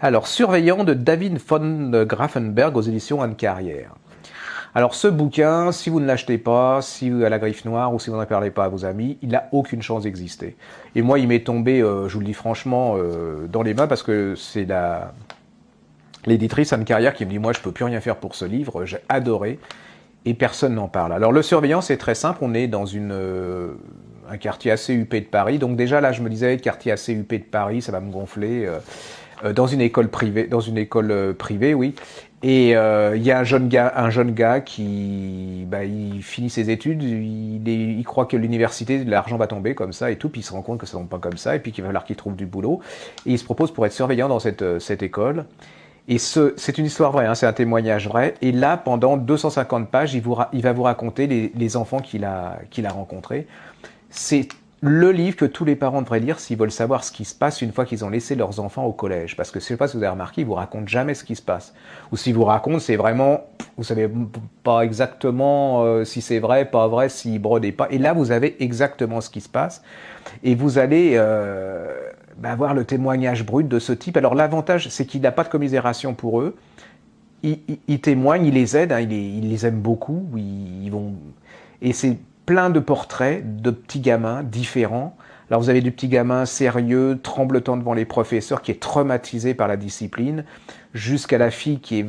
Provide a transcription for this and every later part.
Alors, Surveillant de David von Grafenberg aux éditions Anne Carrière. Alors, ce bouquin, si vous ne l'achetez pas, si vous à la griffe noire ou si vous n'en parlez pas à vos amis, il n'a aucune chance d'exister. Et moi, il m'est tombé, je vous le dis franchement, dans les mains parce que c'est l'éditrice Anne Carrière qui me dit « Moi, je peux plus rien faire pour ce livre, j'ai adoré. » Et personne n'en parle. Alors, Le Surveillant, c'est très simple. On est dans un quartier assez huppé de Paris. Donc déjà, là, je me disais, quartier assez huppé de Paris, ça va me gonfler. Dans une école privée, oui. Et il y a un jeune gars qui, il finit ses études, il croit que l'université, l'argent va tomber comme ça et tout, puis il se rend compte que ça tombe pas comme ça, et puis qu'il va falloir qu'il trouve du boulot. Et il se propose pour être surveillant dans cette école. Et c'est une histoire vraie, hein, c'est un témoignage vrai. Et là, pendant 250 pages, il va vous raconter les enfants qu'il a rencontrés. C'est le livre que tous les parents devraient lire s'ils veulent savoir ce qui se passe une fois qu'ils ont laissé leurs enfants au collège. Parce que je ne sais pas si vous avez remarqué, ils vous racontent jamais ce qui se passe. Ou s'ils vous racontent, c'est vraiment, vous savez pas exactement si c'est vrai, pas vrai, s'ils brodent et pas. Et là, vous avez exactement ce qui se passe. Et vous allez avoir le témoignage brut de ce type. Alors l'avantage, c'est qu'il n'a pas de commisération pour eux. Il témoigne, il les aide, hein, il les aime beaucoup. Et c'est plein de portraits de petits gamins différents. Alors vous avez du petit gamin sérieux, tremblotant devant les professeurs, qui est traumatisé par la discipline, jusqu'à la fille qui est,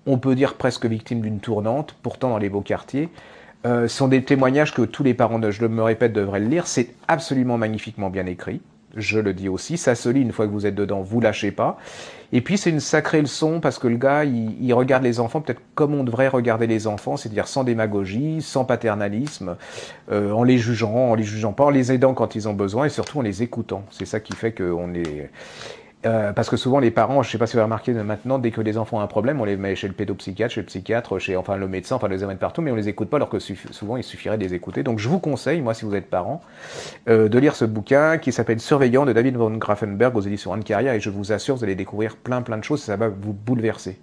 on peut dire, presque victime d'une tournante, pourtant dans les beaux quartiers. Ce sont des témoignages que tous les parents, je me répète, devraient le lire. C'est absolument magnifiquement bien écrit. Je le dis aussi, ça se lit une fois que vous êtes dedans, vous lâchez pas. Et puis c'est une sacrée leçon parce que le gars, il regarde les enfants peut-être comme on devrait regarder les enfants, c'est-à-dire sans démagogie, sans paternalisme, en les jugeant pas, en les aidant quand ils ont besoin et surtout en les écoutant. C'est ça qui fait qu'on est... parce que souvent les parents, je ne sais pas si vous avez remarqué maintenant, dès que les enfants ont un problème, on les met chez le pédopsychiatre, chez le psychiatre, chez enfin le médecin, enfin les amène partout, mais on les écoute pas alors que souvent il suffirait de les écouter. Donc je vous conseille, moi si vous êtes parent, de lire ce bouquin qui s'appelle Surveillant de David von Grafenberg aux éditions Anne Carrière et je vous assure vous allez découvrir plein de choses et ça va vous bouleverser.